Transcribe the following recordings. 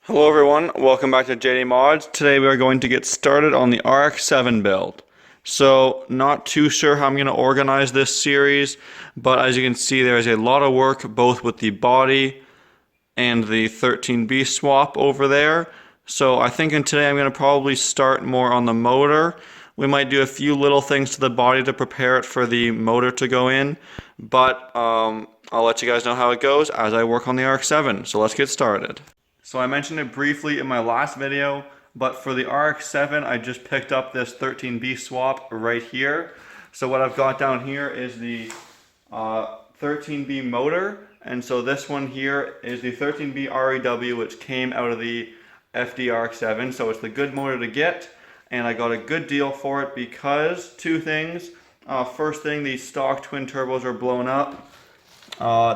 Hello everyone, welcome back to JD Mods. Today we are going to get started on the RX7 build. So, not too sure how I'm going to organize this series, but as you can see there is a lot of work both with the body and the 13B swap over there. So I think today I'm going to probably start more on the motor. We might do a few little things to the body to prepare it for the motor to go in, but I'll let you guys know how it goes as I work on the RX7. So let's get started. So I mentioned it briefly in my last video, but for the RX7 I just picked up this 13B swap right here. So what I've got down here is the 13B motor, and so this one here is the 13B REW, which came out of the FD RX7, so it's the good motor to get, and I got a good deal for it because two things. First thing, the stock twin turbos are blown up.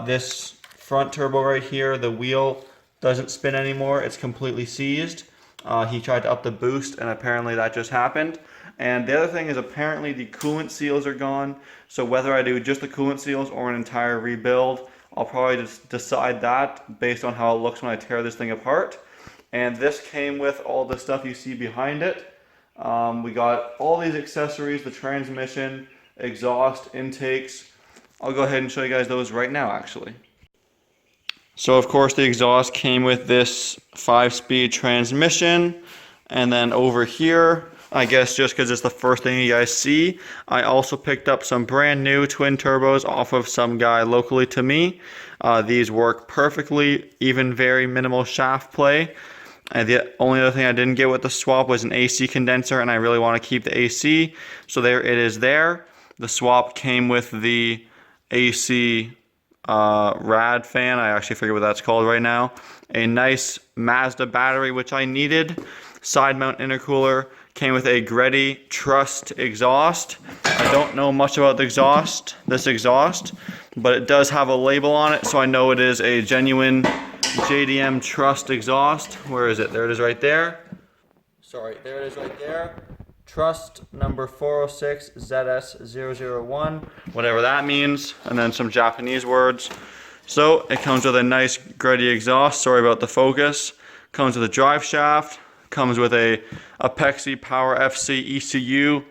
This front turbo right here, the wheel doesn't spin anymore, it's completely seized. He tried to up the boost and apparently that just happened. And the other thing is apparently the coolant seals are gone, so whether I do just the coolant seals or an entire rebuild, I'll probably just decide that based on how it looks when I tear this thing apart. And this came with all the stuff you see behind it. We got all these accessories, the transmission, exhaust, intakes. I'll go ahead and show you guys those right now actually. So of course the exhaust came with this 5-speed transmission, and then over here, I guess just because it's the first thing you guys see, I also picked up some brand new twin turbos off of some guy locally to me. These work perfectly, even very minimal shaft play. And the only other thing I didn't get with the swap was an AC condenser, and I really want to keep the AC, so there it is there. The swap came with the AC rad fan, I actually forget what that's called right now. A nice Mazda battery, which I needed. Side mount intercooler. Came with a Greddy Trust exhaust. I don't know much about this exhaust, but it does have a label on it, so I know it is a genuine JDM Trust exhaust. Where is it? There it is right there. Sorry, there it is right there. Trust number 406 ZS001, whatever that means, and then some Japanese words. So it comes with a nice Greddy exhaust. Sorry about the focus. Comes with a drive shaft. Comes with a Apexi Power FC ECU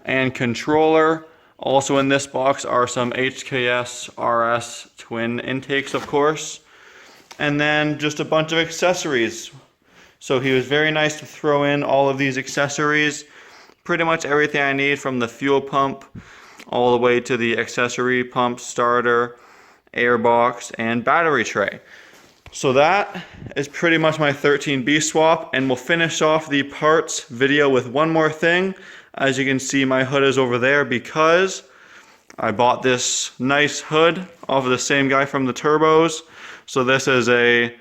and controller. Also in this box are some HKS RS twin intakes, of course, and then just a bunch of accessories. So he was very nice to throw in all of these accessories. Pretty much everything I need, from the fuel pump all the way to the accessory pump, starter, air box, and battery tray. So that is pretty much my 13B swap, and we'll finish off the parts video with one more thing. As you can see, my hood is over there because I bought this nice hood off of the same guy from the turbos. So this is a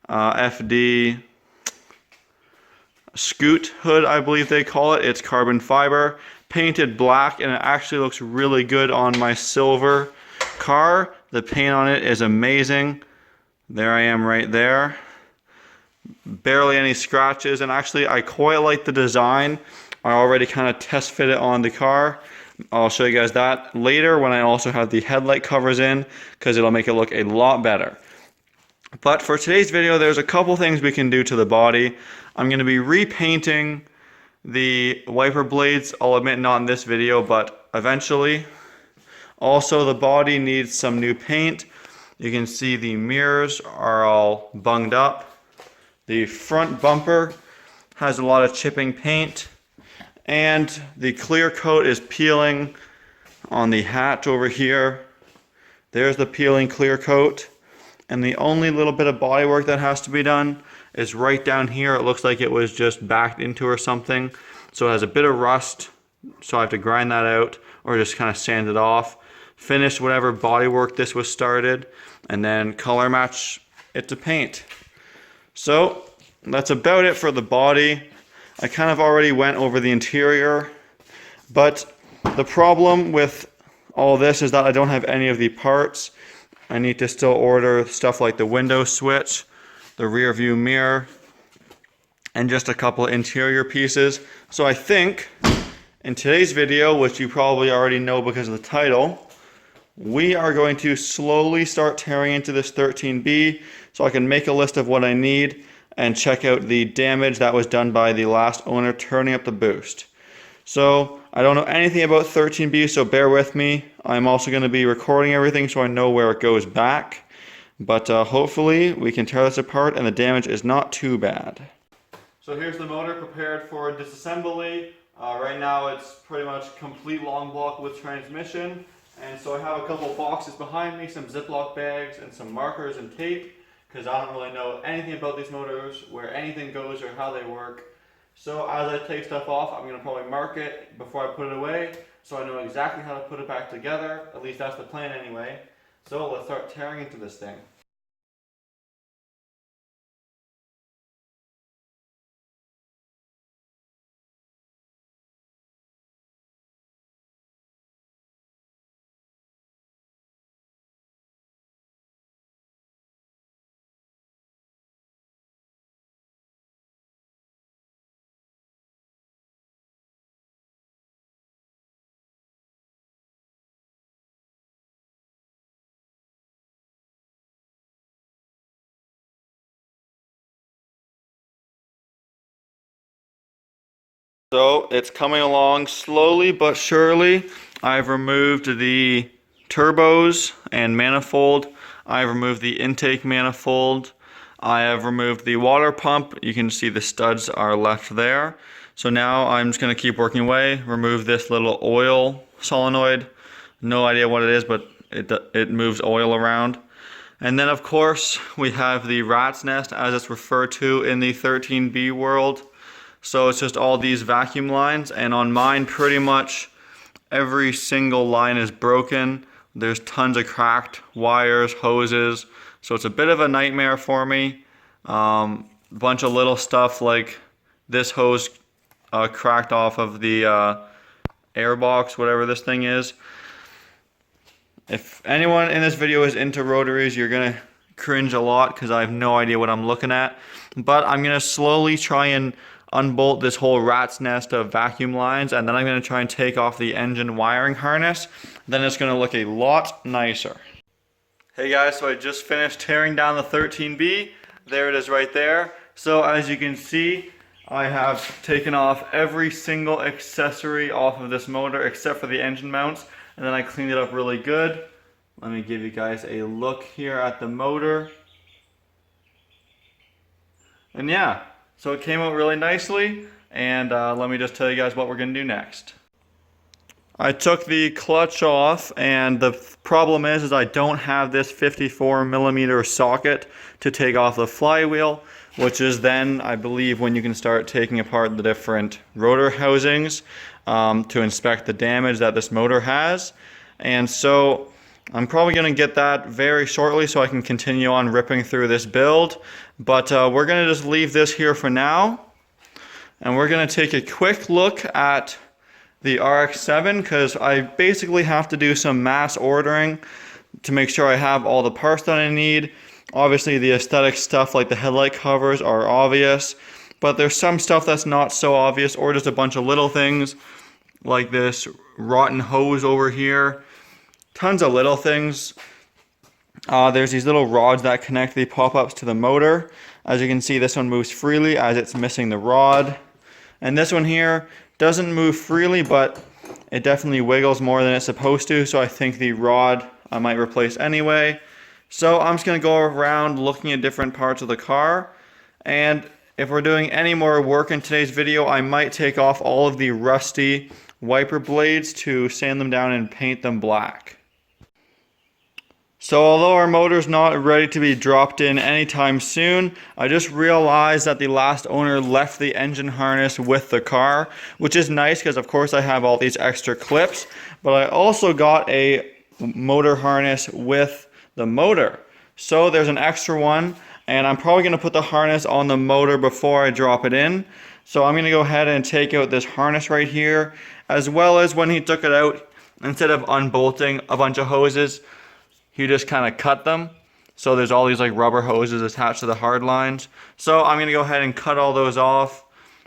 FD Scoot hood, I believe they call it. It's carbon fiber, painted black, and it actually looks really good on my silver car. The paint on it is amazing. There I am right there. Barely any scratches, and actually I quite like the design. I already kind of test fit it on the car. I'll show you guys that later when I also have the headlight covers in, because it'll make it look a lot better. But for today's video, there's a couple things we can do to the body. I'm going to be repainting the wiper blades. I'll admit not in this video, but eventually. Also, the body needs some new paint. You can see the mirrors are all bunged up. The front bumper has a lot of chipping paint. And the clear coat is peeling on the hatch over here. There's the peeling clear coat. And the only little bit of body work that has to be done is right down here. It looks like it was just backed into or something. So it has a bit of rust. So I have to grind that out or just kind of sand it off. Finish whatever body work this was started, and then color match it to paint. So that's about it for the body. I kind of already went over the interior, but the problem with all this is that I don't have any of the parts. I need to still order stuff like the window switch, the rear view mirror, and just a couple of interior pieces. So I think in today's video, which you probably already know because of the title, we are going to slowly start tearing into this 13B so I can make a list of what I need, and check out the damage that was done by the last owner turning up the boost. So I don't know anything about 13B, so bear with me. I'm also going to be recording everything so I know where it goes back. But hopefully we can tear this apart and the damage is not too bad. So here's the motor prepared for disassembly. Right now it's pretty much complete long block with transmission. And so I have a couple boxes behind me, some Ziploc bags and some markers and tape, because I don't really know anything about these motors, where anything goes or how they work. So as I take stuff off, I'm going to probably mark it before I put it away, so I know exactly how to put it back together. At least that's the plan anyway. So let's start tearing into this thing. So it's coming along slowly but surely. I've removed the turbos and manifold. I've removed the intake manifold. I have removed the water pump. You can see the studs are left there. So now I'm just going to keep working away. Remove this little oil solenoid. No idea what it is, but it moves oil around. And then of course we have the rat's nest, as it's referred to in the 13B world. So it's just all these vacuum lines, and on mine pretty much every single line is broken. There's tons of cracked wires, hoses, so it's a bit of a nightmare for me. Bunch of little stuff like this hose cracked off of the air box, whatever this thing is. If anyone in this video is into rotaries, you're gonna cringe a lot because I have no idea what I'm looking at. But I'm gonna slowly try and unbolt this whole rat's nest of vacuum lines, and then I'm going to try and take off the engine wiring harness. Then it's going to look a lot nicer. Hey guys, so I just finished tearing down the 13B. There it is right there. So as you can see, I have taken off every single accessory off of this motor except for the engine mounts, and then I cleaned it up really good. Let me give you guys a look here at the motor. And yeah, so it came out really nicely, and let me just tell you guys what we're going to do next. I took the clutch off, and the problem is I don't have this 54mm socket to take off the flywheel, which is then, I believe, when you can start taking apart the different rotor housings to inspect the damage that this motor has. And so I'm probably going to get that very shortly so I can continue on ripping through this build. But we're going to just leave this here for now. And we're going to take a quick look at the RX7 because I basically have to do some mass ordering to make sure I have all the parts that I need. Obviously the aesthetic stuff like the headlight covers are obvious, but there's some stuff that's not so obvious, or just a bunch of little things like this rotten hose over here. Tons of little things. There's these little rods that connect the pop-ups to the motor. As you can see, this one moves freely as it's missing the rod. And this one here doesn't move freely, but it definitely wiggles more than it's supposed to, so I think the rod I might replace anyway. So I'm just going to go around looking at different parts of the car, and if we're doing any more work in today's video, I might take off all of the rusty wiper blades to sand them down and paint them black. So although our motor's not ready to be dropped in anytime soon, I just realized that the last owner left the engine harness with the car, which is nice because of course I have all these extra clips, but I also got a motor harness with the motor. So there's an extra one, and I'm probably going to put the harness on the motor before I drop it in. So I'm going to go ahead and take out this harness right here, as well as when he took it out, instead of unbolting a bunch of hoses, he just kind of cut them. So there's all these like rubber hoses attached to the hard lines. So I'm going to go ahead and cut all those off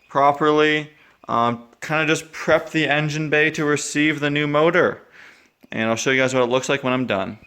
properly. Kind of just prep the engine bay to receive the new motor. And I'll show you guys what it looks like when I'm done.